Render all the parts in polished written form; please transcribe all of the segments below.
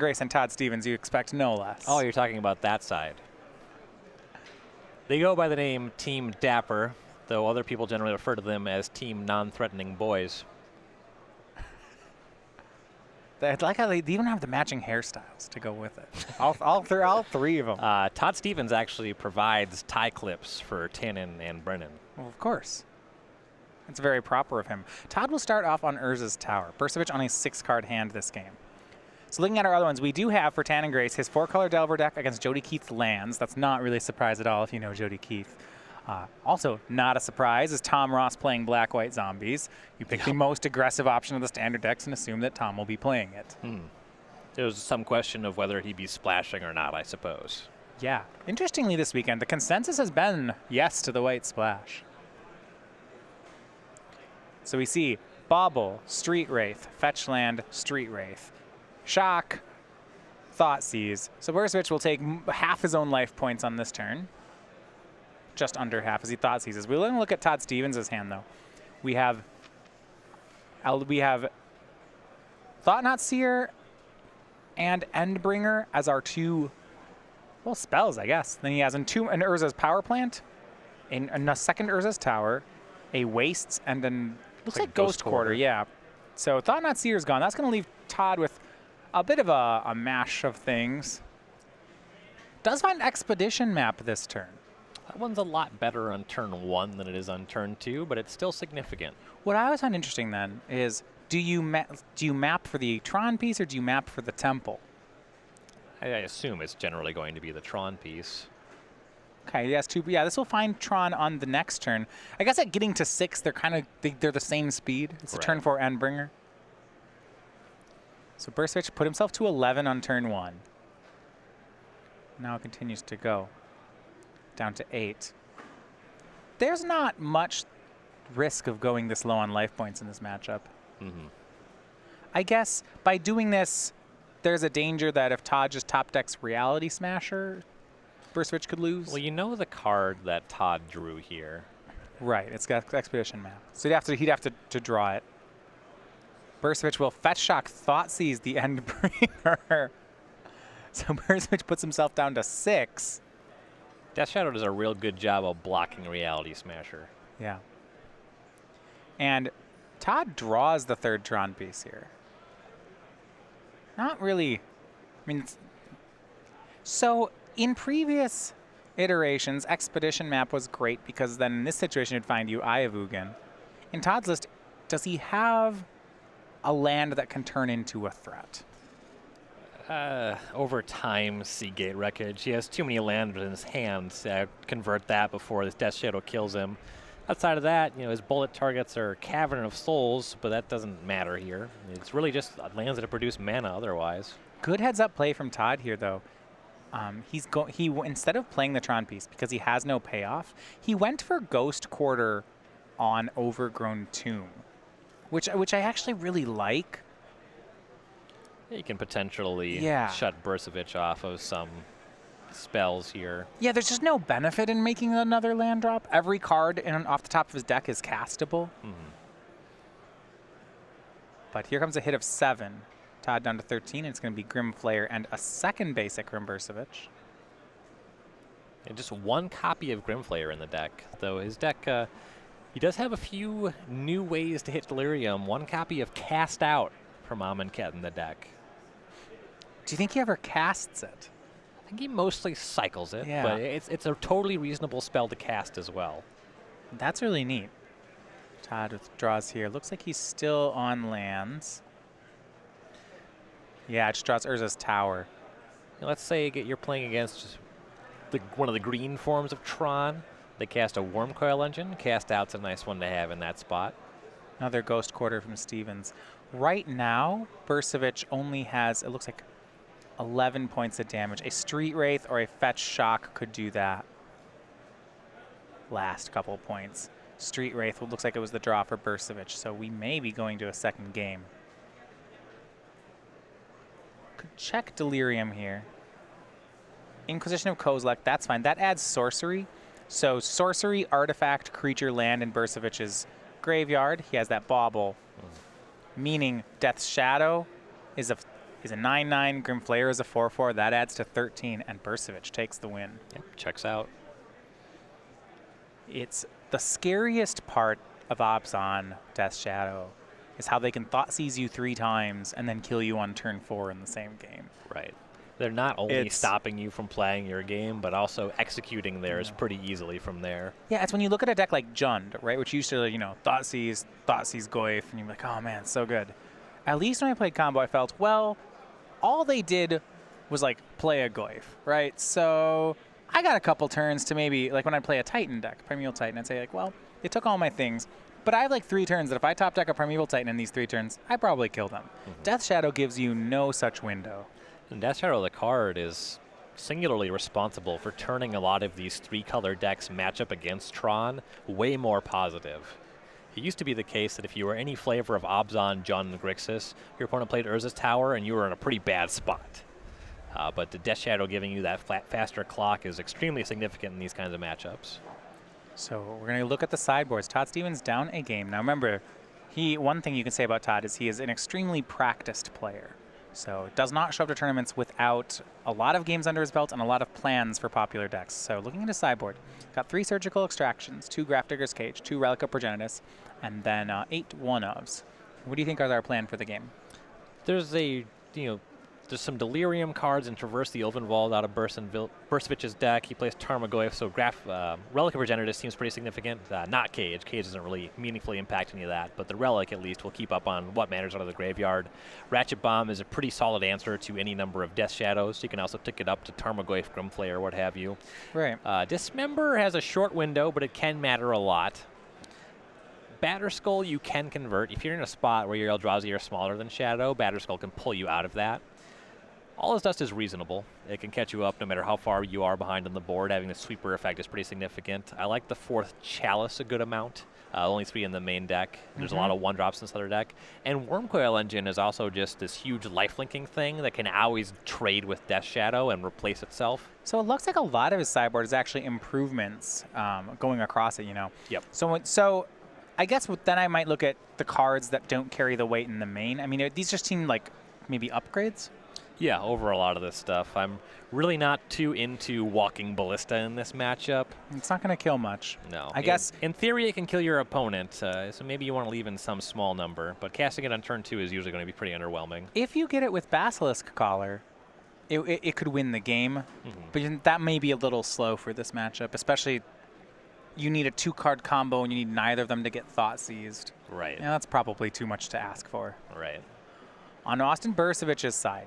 Grace and Todd Stevens, you expect no less. Oh, you're talking about that side. They go by the name Team Dapper, though other people generally refer to them as Team Non-Threatening Boys. I like how they even have the matching hairstyles to go with it. all three of them. Todd Stevens actually provides tie clips for Tannen and Brennan. Well, of course. It's very proper of him. Todd will start off on Urza's Tower. Bursdavich on a 6-card hand this game. So looking at our other ones, we do have for Tannen Grace his 4-color Delver deck against Jody Keith's lands. That's not really a surprise at all if you know Jody Keith. Also, not a surprise is Tom Ross playing Black-White Zombies. You pick the most aggressive option of the standard decks and assume that Tom will be playing it. There was some question of whether he'd be splashing or not, I suppose. Yeah. Interestingly this weekend, the consensus has been yes to the White Splash. So we see Bauble, Street Wraith, Fetch Land, Street Wraith. Shock, Thoughtseize. So Bursdavich will take half his own life points on this turn. Just under half as he Thoughtseizes. We're going to look at Todd Stevens' hand, though. We have Thought-Knot Seer and Endbringer as our two, well, spells, I guess. Then he has an Urza's Power Plant, in a second Urza's Tower, a Wastes, and then looks like Ghost Quarter, yeah. So Thought-Knot Seer is gone. That's going to leave Todd with a bit of a mash of things. Does find Expedition Map this turn. That one's a lot better on turn 1 than it is on turn 2, but it's still significant. What I always find interesting then is, do you map for the Tron piece or do you map for the Temple? I assume it's generally going to be the Tron piece. Okay, yes, yeah, this will find Tron on the next turn. I guess at getting to 6, they're the same speed. It's a turn 4 Endbringer. So Bursdavich put himself to 11 on turn 1. Now it continues to go down to 8. There's not much risk of going this low on life points in this matchup. I guess by doing this, there's a danger that if Todd just top decks Reality Smasher, Bursdavich could lose. Well, you know the card that Todd drew here. Right, it's got Expedition Map. So he'd have to draw it. Bursdavich will Fetch Shock Thoughtseize the Endbringer. So Bursdavich puts himself down to 6. Death Shadow does a real good job of blocking Reality Smasher. Yeah. And Todd draws the 3rd Tron piece here. Not really. I mean, so in previous iterations, Expedition Map was great because then in this situation it'd find you Eye of Ugin. In Todd's list, does he have a land that can turn into a threat? Over time, Seagate Wreckage. He has too many land in his hands to convert that before this Death Shadow kills him. Outside of that, his bullet targets are Cavern of Souls, but that doesn't matter here. It's really just lands that produce mana otherwise. Good heads-up play from Todd here, though. Instead of playing the Tron piece, because he has no payoff, he went for Ghost Quarter on Overgrown Tomb, which I actually really like. You can potentially shut Bursdavich off of some spells here. Yeah, there's just no benefit in making another land drop. Every card off the top of his deck is castable. But here comes a hit of 7. Todd down to 13, and it's going to be Grim Flayer and a second basic from Bursdavich. And just one copy of Grim Flayer in the deck, though his deck, he does have a few new ways to hit Delirium. One copy of Cast Out from Amonkhet in the deck. Do you think he ever casts it? I think he mostly cycles it, Yeah. but it's a totally reasonable spell to cast as well. That's really neat. Todd withdraws here. Looks like he's still on lands. Yeah, it just draws Urza's Tower. Let's say you're playing against one of the green forms of Tron. They cast a Wormcoil Engine. Cast Out's a nice one to have in that spot. Another Ghost Quarter from Stevens. Right now, Bursdavich only has, it looks like, 11 points of damage. A Street Wraith or a Fetch Shock could do that. Last couple of points. Street Wraith looks like it was the draw for Bursdavich, so we may be going to a second game. Could check Delirium here. Inquisition of Kozilek, that's fine. That adds sorcery. So sorcery, artifact, creature, land in Bursavich's graveyard. He has that Bauble, meaning Death's Shadow is a is a 9/9. Grimflayer is a 4/4. That adds to 13, and Bursdavich takes the win. Yep, checks out. It's the scariest part of Abzan Death Shadow is how they can Thought Seize you 3 times and then kill you on turn 4 in the same game. Right. They're not only stopping you from playing your game, but also executing theirs pretty easily from there. Yeah, it's when you look at a deck like Jund, right, which used to, Thought Seize Goyf, and you're like, oh man, it's so good. At least when I played Combo, I felt, well, all they did was like play a Goyf, right? So I got a couple turns to maybe, like when I play a Titan deck, Primeval Titan, I'd say like, well, they took all my things, but I have like 3 turns that if I top deck a Primeval Titan in these 3 turns, I probably kill them. Death Shadow gives you no such window. And Death Shadow, the card, is singularly responsible for turning a lot of these 3-color decks matchup against Tron way more positive. It used to be the case that if you were any flavor of Abzan, Jund, and Grixis, your opponent played Urza's Tower and you were in a pretty bad spot. But the Death Shadow giving you that faster clock is extremely significant in these kinds of matchups. So we're going to look at the sideboards. Todd Stevens down a game. Now remember, one thing you can say about Todd is he is an extremely practiced player. So does not show up to tournaments without a lot of games under his belt and a lot of plans for popular decks. So looking at his sideboard, got 3 Surgical Extractions, 2 Grafdigger's Cage, 2 Relic of Progenitus, and then 8 one-ofs. What do you think are our plan for the game? There's there's some Delirium cards and Traverse the Ilvenwald out of Bursavich's deck. He plays Tarmogoyf, so Relic of Progenitus seems pretty significant. Not Cage. Cage doesn't really meaningfully impact any of that, but the Relic at least will keep up on what matters out of the graveyard. Ratchet Bomb is a pretty solid answer to any number of Death Shadows. You can also tick it up to Tarmogoyf, Grimflayer, what have you. Right. Dismember has a short window, but it can matter a lot. Batterskull you can convert. If you're in a spot where your Eldrazi are smaller than Shadow, Batterskull can pull you out of that. All His Dust is reasonable. It can catch you up no matter how far you are behind on the board. Having the sweeper effect is pretty significant. I like the 4th Chalice a good amount. Only 3 in the main deck. There's a lot of 1-drops in this other deck. And Wormcoil Engine is also just this huge lifelinking thing that can always trade with Death Shadow and replace itself. So it looks like a lot of his sideboard is actually improvements going across it, Yep. So I guess then I might look at the cards that don't carry the weight in the main. I mean, these just seem like maybe upgrades. Yeah, over a lot of this stuff. I'm really not too into walking Ballista in this matchup. It's not going to kill much. No. I guess in theory, it can kill your opponent, so maybe you want to leave in some small number. But casting it on turn 2 is usually going to be pretty underwhelming. If you get it with Basilisk Collar, it could win the game. But that may be a little slow for this matchup, especially you need a 2-card combo and you need neither of them to get Thought Seized. Right. Yeah, that's probably too much to ask for. Right. On Austin Bursavich's side,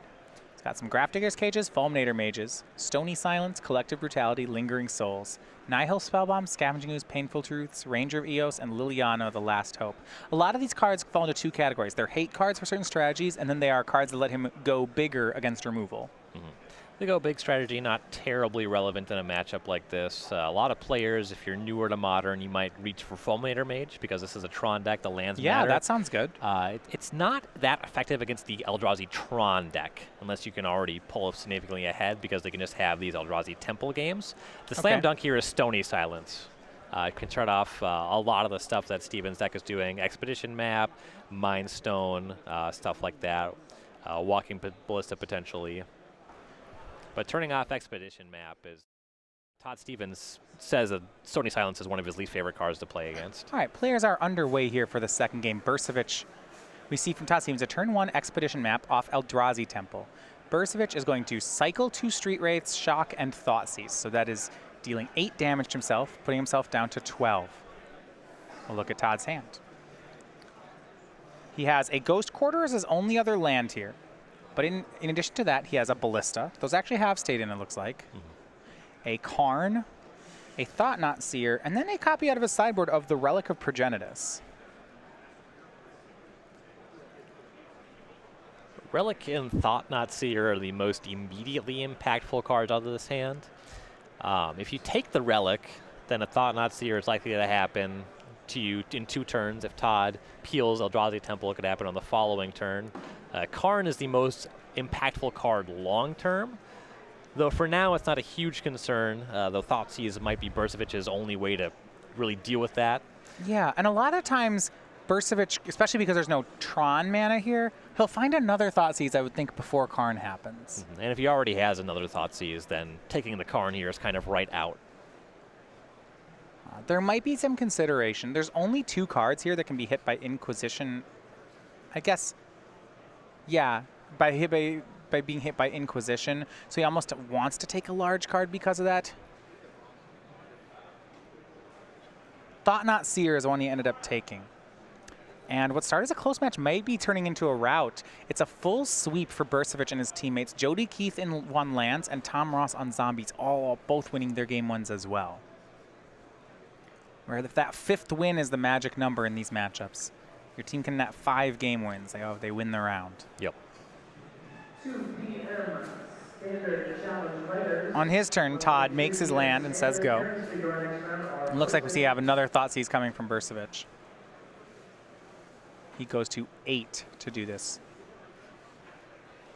got some Grafdigger's Cages, Fulminator Mages, Stony Silence, Collective Brutality, Lingering Souls, Nihil Spellbomb, Scavenging Ooze, Painful Truths, Ranger of Eos, and Liliana, The Last Hope. A lot of these cards fall into 2 categories. They're hate cards for certain strategies, and then they are cards that let him go bigger against removal. The go big strategy, not terribly relevant in a matchup like this. A lot of players, if you're newer to Modern, you might reach for Fulminator Mage because this is a Tron deck, the lands matter. Yeah, that sounds good. It's not that effective against the Eldrazi Tron deck, unless you can already pull significantly ahead because they can just have these Eldrazi Temple games. The slam dunk here is Stony Silence. It can start off a lot of the stuff that Steven's deck is doing. Expedition Map, Mind Stone, stuff like that. Walking Ballista potentially. But turning off Expedition Map is... Todd Stevens says that Stony Silence is one of his least favorite cards to play against. All right, players are underway here for the second game. Bursavich, we see from Todd Stevens, a turn 1 Expedition Map off Eldrazi Temple. Bursavich is going to cycle 2 Street Wraiths, Shock, and Thoughtseize. So that is dealing 8 damage to himself, putting himself down to 12. We'll look at Todd's hand. He has a Ghost Quarter as his only other land here. But in addition to that, he has a Ballista. Those actually have stayed in, it looks like. A Karn, a Thought-Knot Seer, and then a copy out of his sideboard of the Relic of Progenitus. Relic and Thought-Knot Seer are the most immediately impactful cards out of this hand. If you take the Relic, then a Thought-Knot Seer is likely to happen to you in 2 turns. If Todd peels Eldrazi Temple, it could happen on the following turn. Karn is the most impactful card long-term, though for now it's not a huge concern, though Thoughtseize might be Bursavich's only way to really deal with that. Yeah, and a lot of times Bursavich, especially because there's no Tron mana here, He'll find another Thoughtseize, I would think, before Karn happens. And if he already has another Thoughtseize, then taking the Karn here is kind of right out. There might be some consideration. There's only 2 cards here that can be hit by Inquisition. I guess, yeah, by being hit by Inquisition. So he almost wants to take a large card because of that. Thought-Knot Seer is the one he ended up taking. And what started as a close match might be turning into a rout. It's a full sweep for Bursdavich and his teammates. Jody Keith in 1 lands and Tom Ross on zombies, both winning their game 1s as well. Where if that 5th win is the magic number in these matchups. Your team can net 5 game wins. They win the round. Yep. 2 p.m. Standard Challenge Fighters. On his turn, Todd makes his land and says go. It looks like we have another Thoughtseize coming from Bursdavich. He goes to 8 to do this.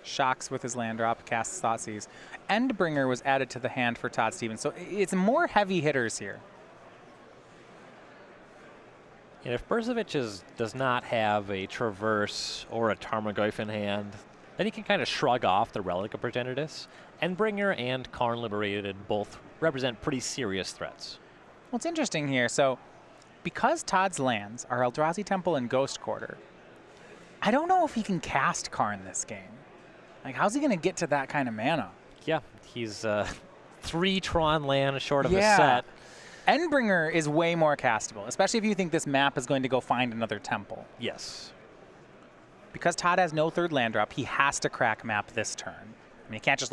Shocks with his land drop, casts Thoughtseize. Endbringer was added to the hand for Todd Stevens, so it's more heavy hitters here. And if Bursdavich does not have a Traverse or a Tarmogoyf in hand, then he can kind of shrug off the Relic of Progenitus. Endbringer and Karn Liberated both represent pretty serious threats. Well, it's interesting here. So, because Todd's lands are Eldrazi Temple and Ghost Quarter, I don't know if he can cast Karn this game. Like, how's he going to get to that kind of mana? Yeah, he's 3 Tron land short of a set. Endbringer is way more castable, especially if you think this map is going to go find another temple. Yes. Because Todd has no 3rd land drop, he has to crack map this turn. I mean, he can't just,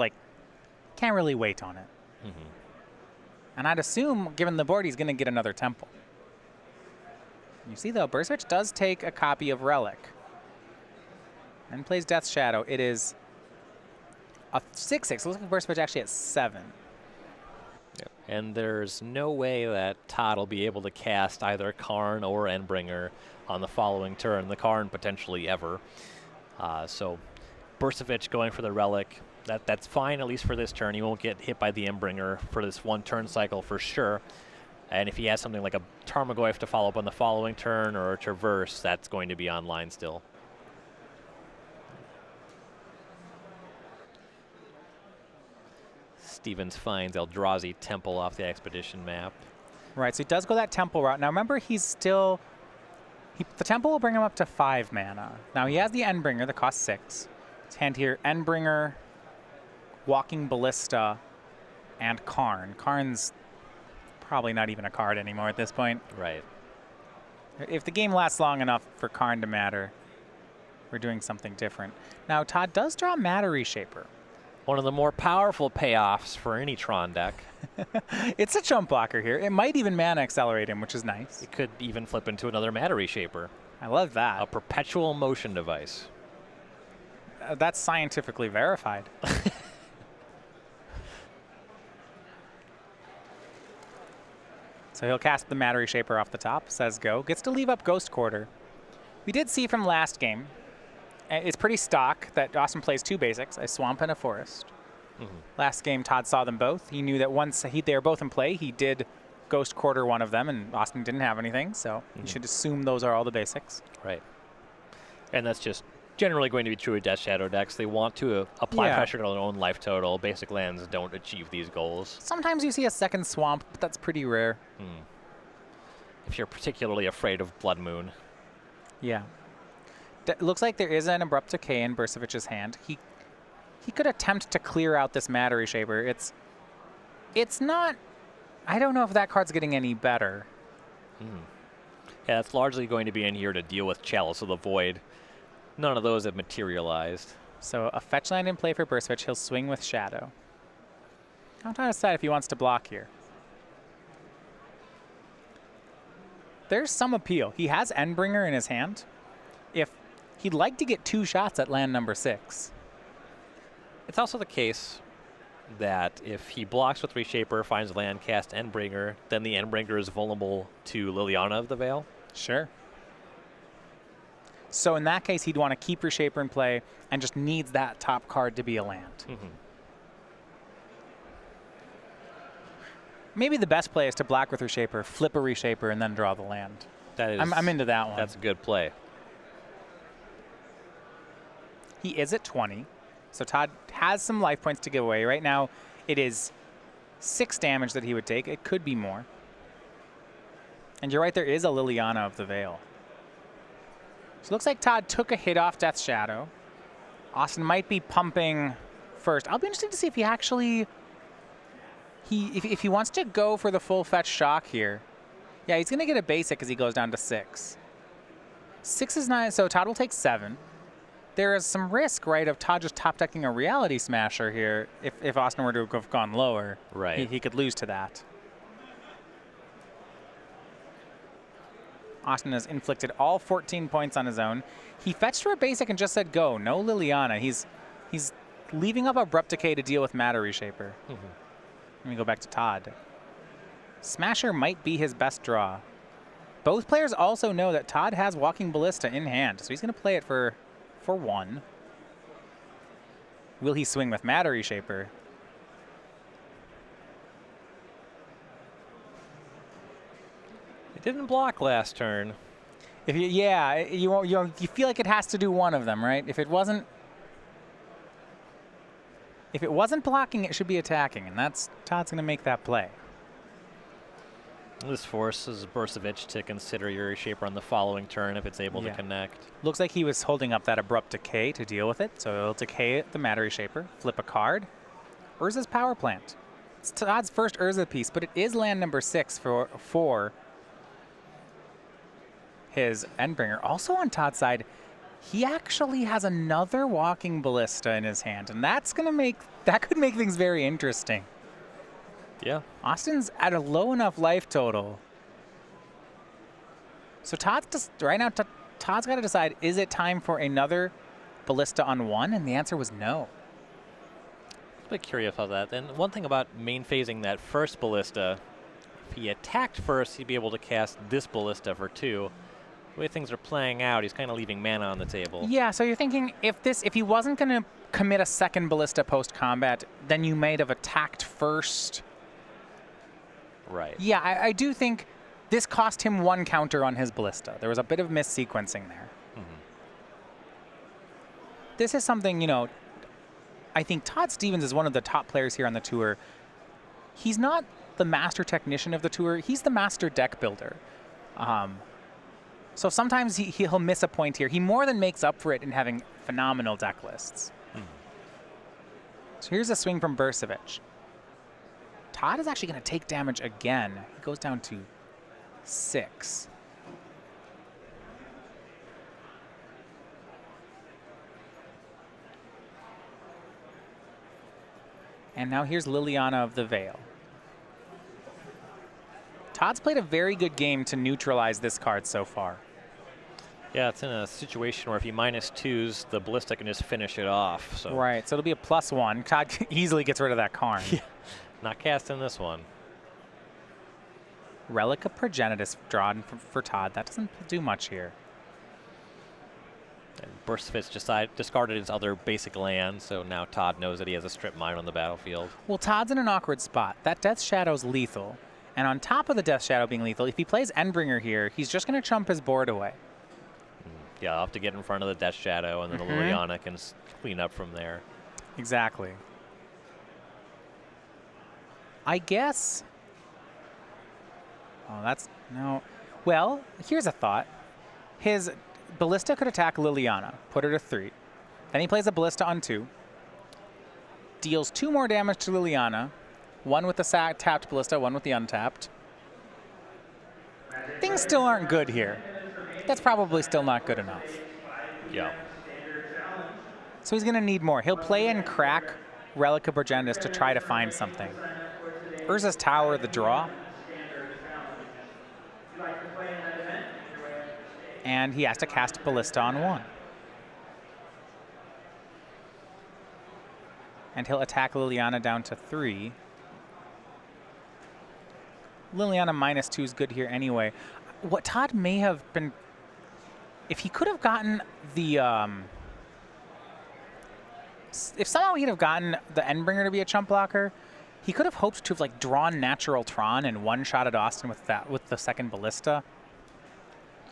can't really wait on it. And I'd assume, given the board, he's going to get another temple. You see, though, Bursdavich does take a copy of Relic and plays Death's Shadow. It is a 6/6. It looks like Bursdavich actually at 7. Yep. And there's no way that Todd will be able to cast either Karn or Endbringer on the following turn, the Karn potentially ever. So Bursdavich going for the Relic, that's fine, at least for this turn. He won't get hit by the Endbringer for this 1 turn cycle for sure. And if he has something like a Tarmogoyf to follow up on the following turn or a Traverse, that's going to be online still. Stevens finds Eldrazi Temple off the Expedition map. Right, so he does go that temple route. Now remember, the temple will bring him up to 5 mana. Now he has the Endbringer that costs 6. His hand here, Endbringer, Walking Ballista, and Karn. Karn's probably not even a card anymore at this point. Right. If the game lasts long enough for Karn to matter, we're doing something different. Now Todd does draw Matter Reshaper. One of the more powerful payoffs for any Tron deck. It's a chump blocker here. It might even mana accelerate him, which is nice. It could even flip into another Matter Reshaper. I love that. A perpetual motion device. That's scientifically verified. So he'll cast the Matter Reshaper off the top, says go. Gets to leave up Ghost Quarter. We did see from last game, it's pretty stock that Austin plays 2 basics, a Swamp and a Forest. Last game, Todd saw them both. He knew that once they were both in play, he did Ghost Quarter one of them, and Austin didn't have anything, so you should assume those are all the basics. Right. And that's just generally going to be true of Death Shadow decks. They want to apply pressure to their own life total. Basic lands don't achieve these goals. Sometimes you see a second Swamp, but that's pretty rare. If you're particularly afraid of Blood Moon. Yeah. Looks like there is an Abrupt Decay in Bursavich's hand. He could attempt to clear out this Matter Reshaper. It's not... I don't know if that card's getting any better. Yeah, it's largely going to be in here to deal with Chalice of the Void. None of those have materialized. So a fetch land in play for Bursdavich. He'll swing with Shadow. I'm trying to decide if he wants to block here. There's some appeal. He has Endbringer in his hand. If he'd like to get 2 shots at land number 6. It's also the case that if he blocks with Reshaper, finds land, cast Endbringer, then the Endbringer is vulnerable to Liliana of the Veil. Sure. So in that case, he'd want to keep Reshaper in play and just needs that top card to be a land. Maybe the best play is to black with Reshaper, flip a Reshaper, and then draw the land. That is, I'm into that one. That's a good play. He is at 20. So Todd has some life points to give away. Right now, it is 6 damage that he would take. It could be more. And you're right, there is a Liliana of the Veil. So it looks like Todd took a hit off Death Shadow. Austin might be pumping first. I'll be interested to see if he actually... If he wants to go for the full fetch shock here. Yeah, he's going to get a basic as he goes down to 6. 6 is 9, so Todd will take 7. There is some risk, right, of Todd just top decking a Reality Smasher here. If Austin were to have gone lower, right, he could lose to that. Austin has inflicted all 14 points on his own. He fetched for a basic and just said go. No Liliana. He's leaving up Abrupt Decay to deal with Matter Reshaper. Let me go back to Todd. Smasher might be his best draw. Both players also know that Todd has Walking Ballista in hand, so he's going to play it for 1. Will he swing with Matter Reshaper? It didn't block last turn. If you feel like it has to do one of them, right? If it wasn't blocking, it should be attacking, and Todd's going to make that play. This forces Bursdavich to consider your Reshaper on the following turn if it's able to connect. Looks like he was holding up that Abrupt Decay to deal with it, so it'll decay the Matter Reshaper, flip a card. Urza's Power Plant. It's Todd's first Urza piece, but it is land number 6 for his Endbringer. Also on Todd's side, he actually has another Walking Ballista in his hand, and that could make things very interesting. Yeah. Austin's at a low enough life total. So Todd's got to decide, is it time for another Ballista on 1? And the answer was no. I'm a bit curious about that. And one thing about main phasing that first Ballista, if he attacked first, he'd be able to cast this Ballista for 2. The way things are playing out, he's kind of leaving mana on the table. Yeah, so you're thinking if he wasn't going to commit a second Ballista post-combat, then you might have attacked first. Right. Yeah, I do think this cost him 1 counter on his Ballista. There was a bit of missequencing there. This is something, I think Todd Stevens is one of the top players here on the tour. He's not the master technician of the tour. He's the master deck builder. So sometimes he'll miss a point here. He more than makes up for it in having phenomenal deck lists. So here's a swing from Bursdavich. Todd is actually going to take damage again. He goes down to 6. And now here's Liliana of the Veil. Todd's played a very good game to neutralize this card so far. Yeah, it's in a situation where if he -2s, the Ballista can just finish it off. So. Right, so it'll be a +1. Todd easily gets rid of that Karn. Yeah. Not casting this one. Relic of Progenitus drawn for Todd. That doesn't do much here. And Bursdavich discarded his other basic land, so now Todd knows that he has a strip mine on the battlefield. Well, Todd's in an awkward spot. That Death Shadow's lethal. And on top of the Death Shadow being lethal, if he plays Endbringer here, he's just going to chump his board away. Yeah, I'll have to get in front of the Death Shadow, and then the Liliana can clean up from there. Exactly. I guess... Oh, that's... No. Well, here's a thought. His Ballista could attack Liliana, put her to 3. Then he plays a Ballista on 2. Deals 2 more damage to Liliana. 1 with the tapped Ballista, 1 with the untapped. Things still aren't good here. That's probably still not good enough. Yeah. So he's going to need more. He'll play and crack Relic of Progenitus to try to find something. Urza's Tower, the draw. And he has to cast Ballista on 1. And he'll attack Liliana down to 3. Liliana -2 is good here anyway. What Todd may have been... If he could have gotten the... if somehow he'd have gotten the Endbringer to be a chump blocker, he could have hoped to have drawn Natural Tron and one-shotted Austin with the second Ballista.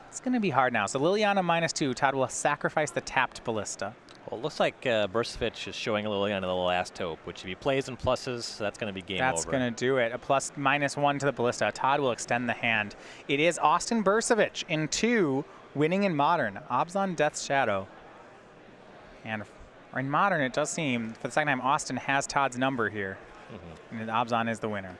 It's going to be hard now. So Liliana -2. Todd will sacrifice the tapped Ballista. Well, it looks like Bursdavich is showing a little on the last hope, which if he plays in pluses, so that's going to be game over. That's going to do it. A +/-1 to the ballista. Todd will extend the hand. It is Austin Bursdavich in 2, winning in Modern. Obzon, Death's Shadow. And in Modern, it does seem, for the second time, Austin has Todd's number here. And Obzon is the winner.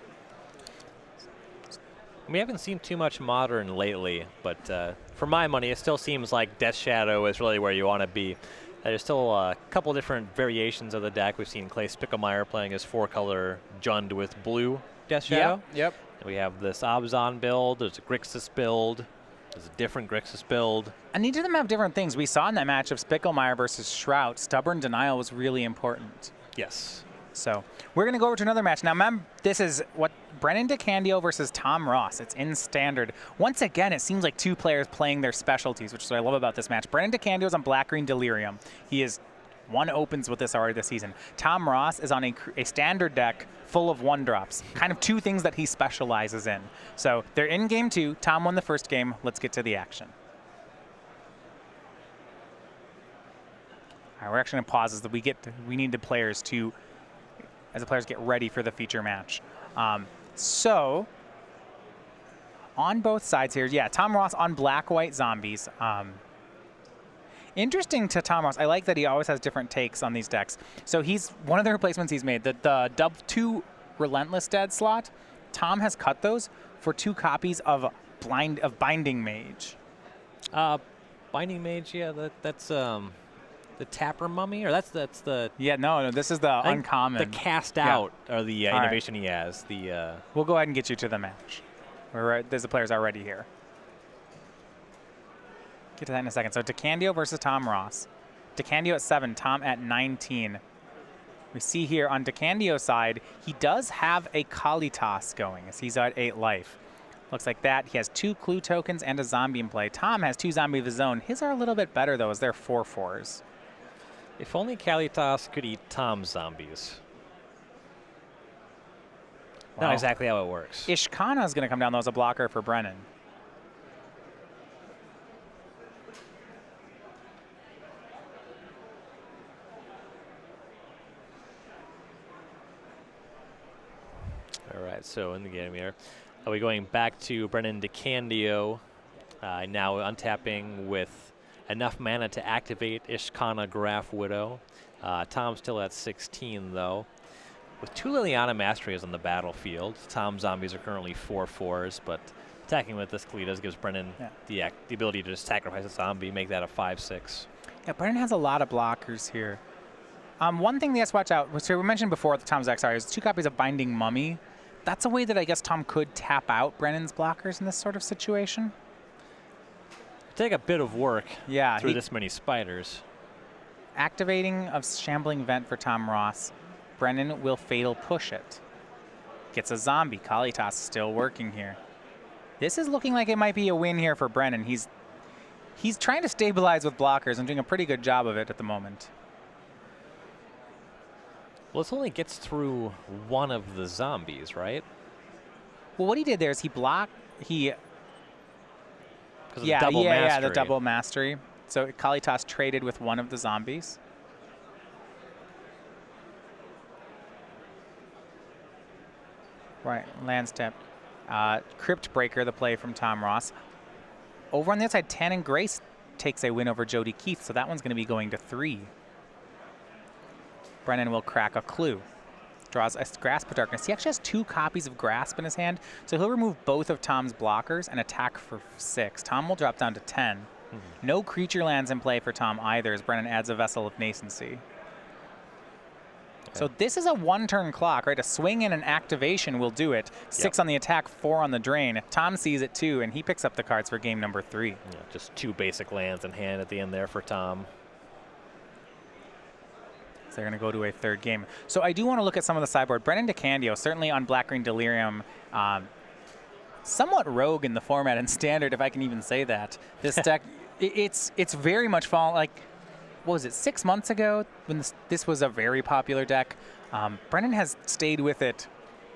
We haven't seen too much Modern lately, but for my money, it still seems like Death Shadow is really where you want to be. There's still a couple different variations of the deck. We've seen Clay Spickelmeyer playing his 4-color Jund with blue Death Shadow. Yep. And we have this Obzon build. There's a Grixis build. There's a different Grixis build. And each of them have different things. We saw in that match of Spickelmeyer versus Shrout, Stubborn Denial was really important. Yes. So we're going to go over to another match. Now, remember, this is what Brennan Decandio versus Tom Ross. It's in Standard. Once again, it seems like 2 players playing their specialties, which is what I love about this match. Brennan Decandio is on Black-Green Delirium. He is 1 opens with this already this season. Tom Ross is on a Standard deck full of 1-drops, kind of 2 things that he specializes in. So they're in game 2. Tom won the first game. Let's get to the action. All right, we're actually going to pause as we need the players to, as the players get ready for the feature match. So on both sides here, yeah, Tom Ross on Black-White Zombies. Interesting to Tom Ross, I like that he always has different takes on these decks. So he's one of the replacements he's made, the dub 2 Relentless Dead slot, Tom has cut those for 2 copies of Binding Mage. Binding Mage, yeah, that's the Tapper Mummy, or that's the yeah, no, this is the uncommon. The cast out, or the innovation he has. We'll go ahead and get you to the match. There's the players already here. Get to that in a second. So Decandio versus Tom Ross. Decandio at 7, Tom at 19. We see here on Decandio's side, he does have a Kalitas going as he's at 8 life. Looks like that. He has 2 clue tokens and a zombie in play. Tom has 2 zombie of his own. His are a little bit better though, as they're 4/4s. If only Kalitas could eat Tom's zombies. Well, not exactly how it works. Ishkana is going to come down though as a blocker for Brennan. All right, so in the game here, are we going back to Brennan Decandio, now untapping with enough mana to activate Ishkana Graph Widow. Tom's still at 16 though. With 2 Liliana Masteries on the battlefield, Tom's zombies are currently 4/4s, but attacking with this Kalitas gives Brennan the ability to just sacrifice a zombie, make that a 5/6. Yeah, Brennan has a lot of blockers here. One thing that has to watch out, so we mentioned before the Tom's XR is 2 copies of Binding Mummy. That's a way that I guess Tom could tap out Brennan's blockers in this sort of situation. Take a bit of work through this many spiders. Activating of Shambling Vent for Tom Ross. Brennan will Fatal Push it. Gets a zombie. Kalitas still working here. This is looking like it might be a win here for Brennan. He's trying to stabilize with blockers and doing a pretty good job of it at the moment. Well, this only gets through 1 of the zombies, right? Well, what he did there is he blocked. The double mastery. So Kalitas traded with 1 of the zombies. Right, land step. Crypt Breaker, the play from Tom Ross. Over on the other side, Tan and Grace takes a win over Jody Keith, so that one's going to be going to 3. Brennan will crack a clue. Draws a Grasp of Darkness. He actually has 2 copies of Grasp in his hand, so he'll remove both of Tom's blockers and attack for 6. Tom will drop down to 10. No creature lands in play for Tom either, as Brennan adds a Vessel of Nascency. So this is a 1-turn clock, right? A swing and an activation will do it. 6 on the attack, 4 on the drain. Tom sees it too, and he picks up the cards for game number 3. Yeah, just 2 basic lands in hand at the end there for Tom. So they're going to go to a 3rd game. So I do want to look at some of the sideboard. Brennan Decandio, certainly on Black-Green Delirium, somewhat rogue in the format and Standard, if I can even say that. This deck, it's very much like, what was it, 6 months ago when this was a very popular deck. Brennan has stayed with it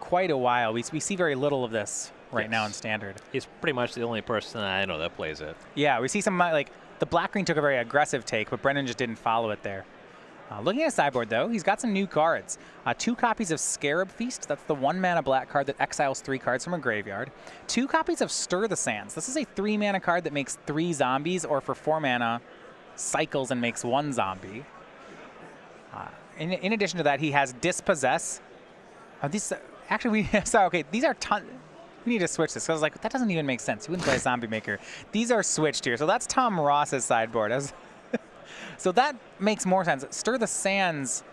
quite a while. We see very little of this right now in Standard. He's pretty much the only person I know that plays it. Yeah, we see some, like, the Black-Green took a very aggressive take, but Brennan just didn't follow it there. Looking at his sideboard, though, he's got some new cards. 2 copies of Scarab Feast. That's the 1 mana black card that exiles 3 cards from a graveyard. 2 copies of Stir the Sands. This is a 3 mana card that makes 3 zombies, or for 4 mana, cycles and makes 1 zombie. In addition to that, he has Dispossess. These actually, sorry, okay, these are we need to switch this. So I was like, that doesn't even make sense. You wouldn't play a zombie maker. These are switched here. So that's Tom Ross's sideboard. So that makes more sense. Stir the Sands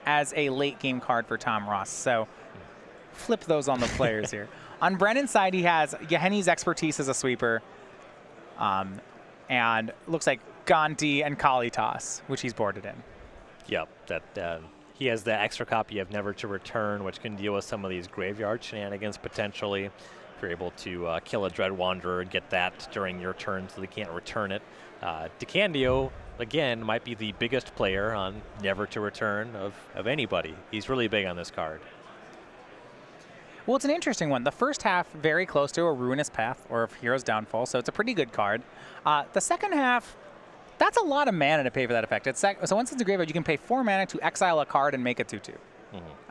as a late game card for Tom Ross. So flip those on the players here. On Brennan's side, he has Yeheni's Expertise as a sweeper. And looks like Gonti and Kalitas, which he's boarded in. Yep, that he has the extra copy of Never to Return, which can deal with some of these graveyard shenanigans potentially. If you're able to kill a Dread Wanderer and get that during your turn so they can't return it. Decandio, again, might be the biggest player on Never to Return of anybody. He's really big on this card. Well, it's an interesting one. The first half, very close to a Ruinous Path or a Hero's Downfall, so it's a pretty good card. The second half, that's a lot of mana to pay for that effect. So once it's a graveyard, you can pay 4 mana to exile a card and make a 2/2.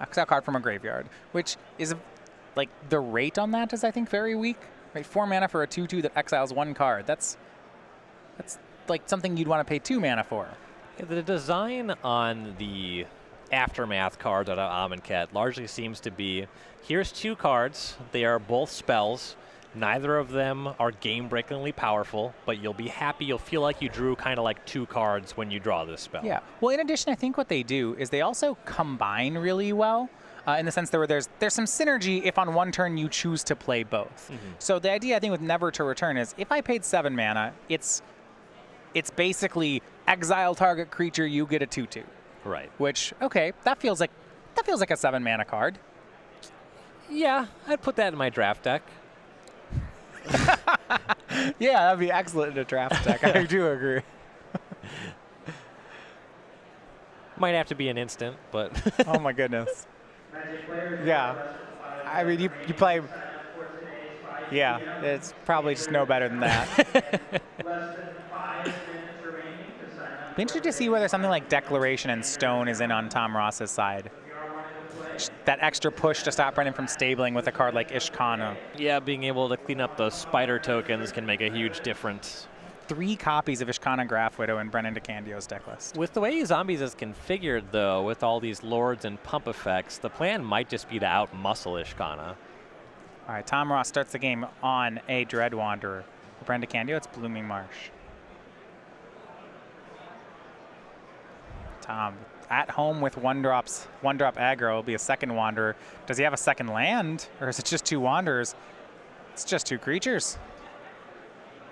Exile a card from a graveyard, which is like the rate on that is, I think, very weak. Right, 4 mana for a 2/2 that exiles 1 card. That's like something you'd want to pay 2 mana for. Yeah, the design on the Aftermath cards out of Amonkhet largely seems to be, here's 2 cards. They are both spells. Neither of them are game-breakingly powerful, but you'll be happy. You'll feel like you drew kind of like 2 cards when you draw this spell. Yeah. Well, in addition, I think what they do is they also combine really well. In the sense that there's some synergy if on one turn you choose to play both. So the idea, I think, with Never to Return is if I paid 7 mana, it's basically exile target creature, you get a 2/2. Right. Which, okay, that feels like a 7 mana card. Yeah, I'd put that in my draft deck. Yeah, that'd be excellent in a draft deck. I do agree. Might have to be an instant, but Oh my goodness. Yeah. I mean, you play. Yeah, it's probably just no better than that. Be interested to see whether something like Declaration and Stone is in on Tom Ross's side. That extra push to stop Brennan from stabling with a card like Ishkana. yeah, being able to clean up those spider tokens can make a huge difference. 3 copies of Ishkana Graph Widow in Brennan Decandio's deck list. With the way Zombies is configured, though, with all these lords and pump effects, the plan might just be to out-muscle Ishkana. All right, Tom Ross starts the game on a Dread Wanderer. For Brennan Decandio, it's Blooming Marsh. Tom, at home with one drop aggro, will be a second Wanderer. Does he have a second land, or is it just 2 Wanderers? It's just 2 creatures.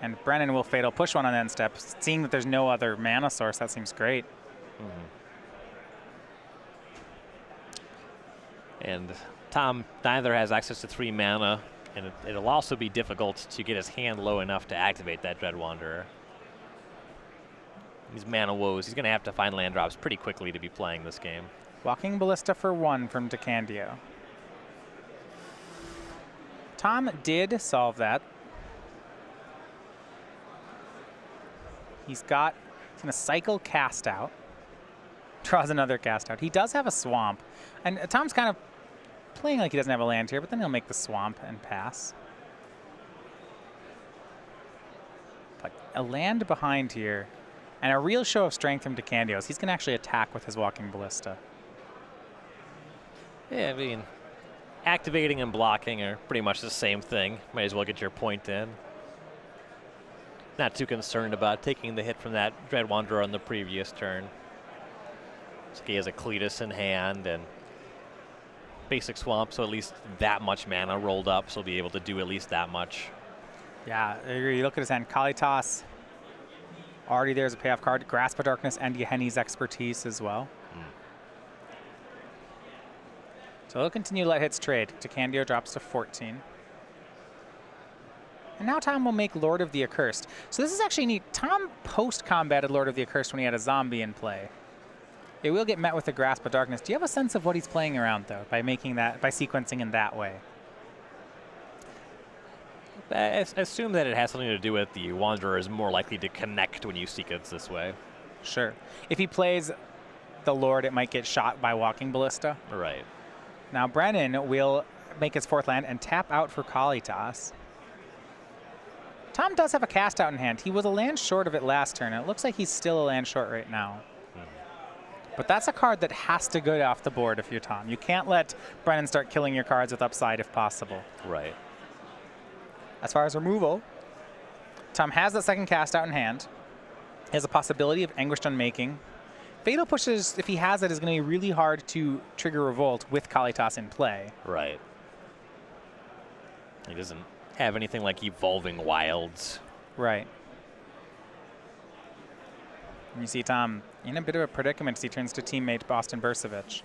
And Brennan will Fatal Push one on end step. Seeing that there's no other mana source, that seems great. And Tom neither has access to 3 mana, and it'll also be difficult to get his hand low enough to activate that Dread Wanderer. These mana woes, he's going to have to find land drops pretty quickly to be playing this game. Walking Ballista for 1 from Decandio. Tom did solve that. He's going to cycle Cast Out. Draws another Cast Out. He does have a Swamp. And Tom's kind of playing like he doesn't have a land here, but then he'll make the Swamp and pass. But a land behind here. And a real show of strength from Decandio. He's going to actually attack with his Walking Ballista. Yeah, I mean, activating and blocking are pretty much the same thing. Might as well get your point in. Not too concerned about taking the hit from that Dread Wanderer on the previous turn. So he has a Cletus in hand and basic Swamp, so at least that much mana rolled up, so he'll be able to do at least that much. Yeah, I agree. You look at his hand, Kalitas. Already there's a payoff card. Grasp of Darkness and Yeheni's Expertise as well. So he'll continue to let hits trade. Decandio drops to 14. And now Tom will make Lord of the Accursed. So this is actually neat. Tom post-combated Lord of the Accursed when he had a zombie in play. It will get met with a Grasp of Darkness. Do you have a sense of what he's playing around, though, by making that, by sequencing in that way? I assume that it has something to do with the Wanderer is more likely to connect when you sequence this way. Sure. If he plays the Lord, it might get shot by Walking Ballista. Right. Now Brennan will make his 4th land and tap out for Kalitas. Tom does have a cast out in hand. He was a land short of it last turn. It looks like he's still a land short right now. But that's a card that has to go off the board if you're Tom. You can't let Brennan start killing your cards with upside if possible. Right. As far as removal, Tom has that 2nd cast out in hand. He has a possibility of Anguished Unmaking. Fatal Pushes, if he has it, is going to be really hard to trigger Revolt with Kalitas in play. Right. He doesn't have anything like Evolving Wilds. Right. And you see Tom in a bit of a predicament as he turns to teammate Boston Bursdavich.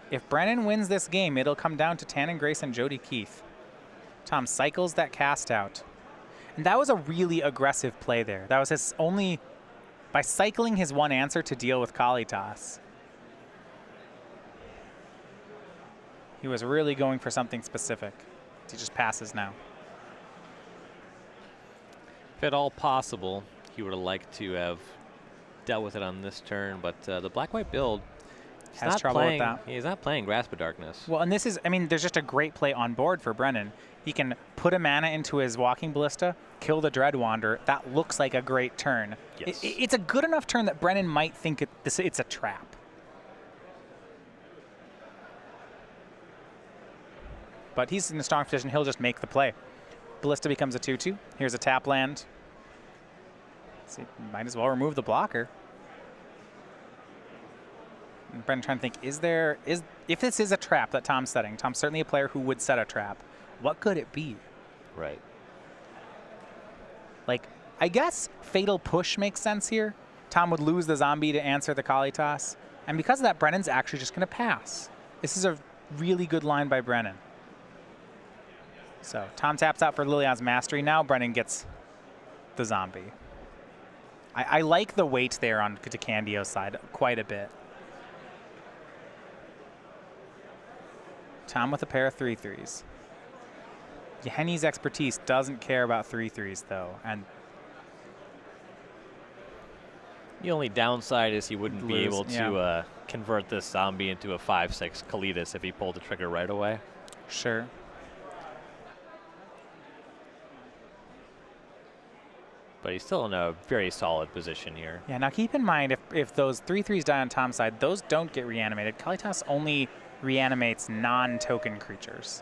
If Brennan wins this game, it'll come down to Tannen Grace and Jody Keith. Tom cycles that cast out. And that was a really aggressive play there. That was his only, by cycling his one answer to deal with Kalitas. He was really going for something specific. He just passes now. If at all possible, he would have liked to have dealt with it on this turn, but the black-white build Has trouble with that. He's not playing Grasp of Darkness. Well, and this is, I mean, there's just a great play on board for Brennan. He can put a mana into his Walking Ballista, kill the Dreadwander. That looks like a great turn. Yes. It's a good enough turn that Brennan might think it's a trap. But he's in a strong position. He'll just make the play. Ballista becomes a 2/2. Here's a tap land. So might as well remove the blocker. And Brennan trying to think, if this is a trap that Tom's setting, Tom's certainly a player who would set a trap. What could it be? Right. Like, I guess Fatal Push makes sense here. Tom would lose the zombie to answer the Kalitas. And because of that, Brennan's actually just going to pass. This is a really good line by Brennan. So Tom taps out for Liliana's Mastery. Now Brennan gets the zombie. I like the weight there on Decandio's side quite a bit. Tom with a pair of 3/3s. Henny's expertise doesn't care about 3/3s though, and the only downside is he wouldn't be able to yeah. convert this zombie into a 5/6 Kalitas if he pulled the trigger right away. Sure. But he's still in a very solid position here. Yeah, now keep in mind, if those 3/3s die on Tom's side, those don't get reanimated. Kalitas only reanimates non-token creatures.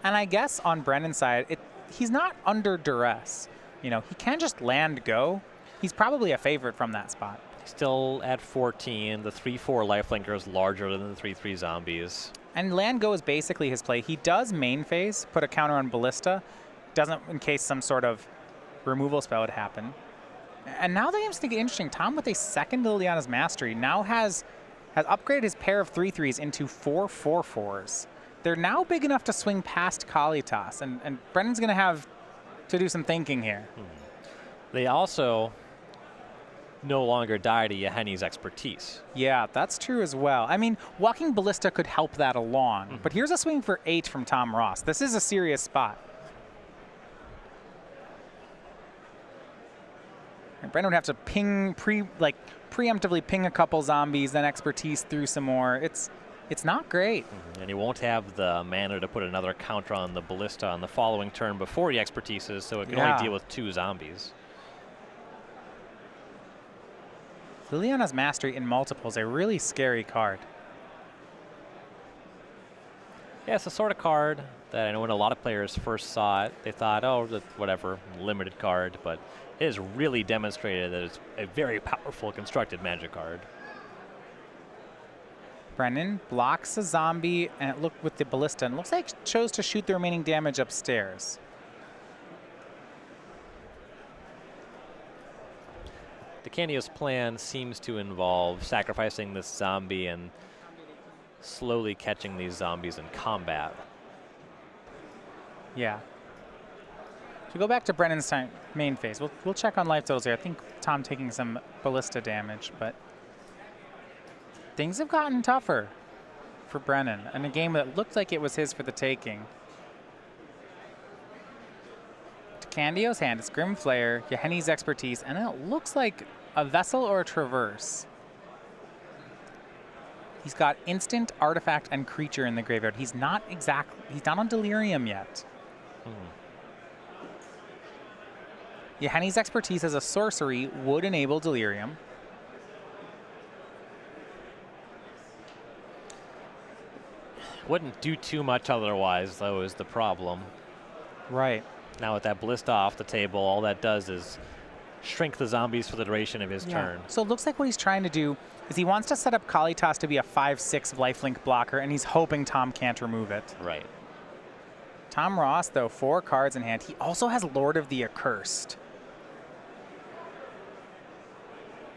And I guess on Brennan's side, he's not under duress. You know, he can just land go. He's probably a favorite from that spot. Still at 14. The 3/4 lifelinker is larger than the 3/3 zombies. And land go is basically his play. He does main phase, put a counter on Ballista, doesn't in case some sort of removal spell would happen. And now the game's going to get interesting. Tom with a 2nd Liliana's Mastery now has upgraded his pair of 3/3s into 4 4/4s. They're now big enough to swing past Kalitas, and Brennan's going to have to do some thinking here. They also no longer die to Yahenni's expertise. Yeah, that's true as well. I mean, Walking Ballista could help that along, but here's a swing for 8 from Tom Ross. This is a serious spot. And Brennan would have to preemptively ping a couple zombies, then expertise through some more. It's not great. And he won't have the mana to put another counter on the Ballista on the following turn before he expertises, so it can only deal with 2 zombies. Liliana's Mastery in multiple is a really scary card. Yeah, it's the sort of card that I know when a lot of players first saw it, they thought, oh, whatever, limited card, but it has really demonstrated that it's a very powerful constructed Magic card. Brennan blocks a zombie and it looked with the Ballista and looks like chose to shoot the remaining damage upstairs. Decandio's plan seems to involve sacrificing this zombie and slowly catching these zombies in combat. Yeah. To go back to Brennan's main phase, we'll check on life totals here. I think Tom taking some Ballista damage, but things have gotten tougher for Brennan in a game that looked like it was his for the taking. Decandio's hand is Grim Flayer, Yeheni's Expertise, and it looks like a Vessel or a Traverse. He's got instant, artifact, and creature in the graveyard. He's not on Delirium yet. Yeheni's Expertise as a sorcery would enable Delirium. Wouldn't do too much otherwise, though, is the problem. Right. Now with that Ballista off the table, all that does is shrink the zombies for the duration of his turn. So it looks like what he's trying to do is he wants to set up Kalitas to be a 5/6 lifelink blocker, and he's hoping Tom can't remove it. Right. Tom Ross, though, 4 cards in hand. He also has Lord of the Accursed.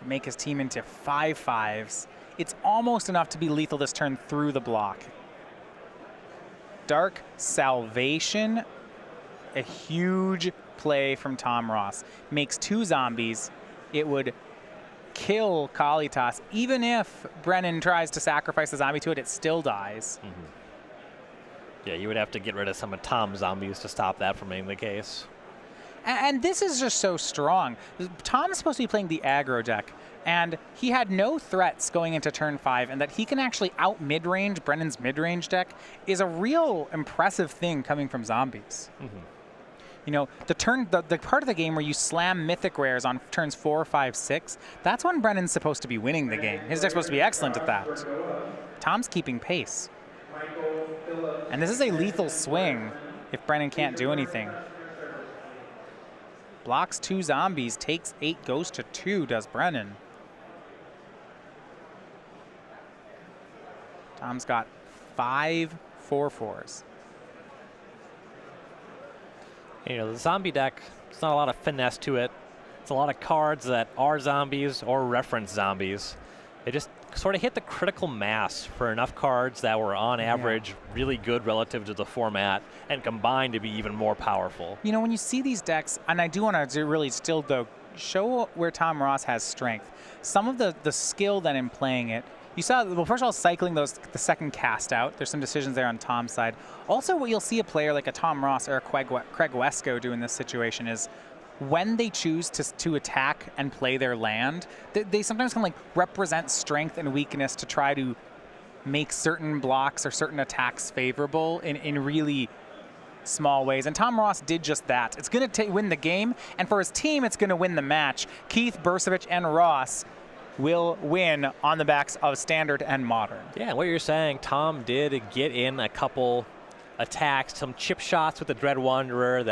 Make his team into 5/5s. It's almost enough to be lethal this turn through the block. Dark Salvation, a huge play from Tom Ross. Makes 2 zombies. It would kill Kalitas. Even if Brennan tries to sacrifice a zombie to it, it still dies. Yeah, you would have to get rid of some of Tom's zombies to stop that from being the case. And this is just so strong. Tom's supposed to be playing the aggro deck, and he had no threats going into turn 5, and that he can actually out mid-range Brennan's mid-range deck is a real impressive thing coming from zombies. You know, the part of the game where you slam mythic rares on turns 4, 5, 6, that's when Brennan's supposed to be winning the game. His deck's supposed to be excellent at that. Tom's keeping pace. And this is a lethal swing if Brennan can't do anything. Blocks 2 zombies, takes 8, goes to 2, does Brennan. Tom's got 5 4/4s. You know, the zombie deck, it's not a lot of finesse to it. It's a lot of cards that are zombies or reference zombies. They just sort of hit the critical mass for enough cards that were on average really good relative to the format and combined to be even more powerful. You know, when you see these decks, and I do want to really still, though, show where Tom Ross has strength. Some of the skill then in playing it, you saw, well, first of all, cycling the second cast out. There's some decisions there on Tom's side. Also, what you'll see a player like a Tom Ross or a Craig Wesco do in this situation is when they choose to attack and play their land, they sometimes can like represent strength and weakness to try to make certain blocks or certain attacks favorable in really small ways. And Tom Ross did just that. It's going to win the game, and for his team, it's going to win the match. Keith, Bursdavich, and Ross will win on the backs of Standard and Modern. Yeah, what you're saying, Tom did get in a couple attacks, some chip shots with the Dread Wanderer that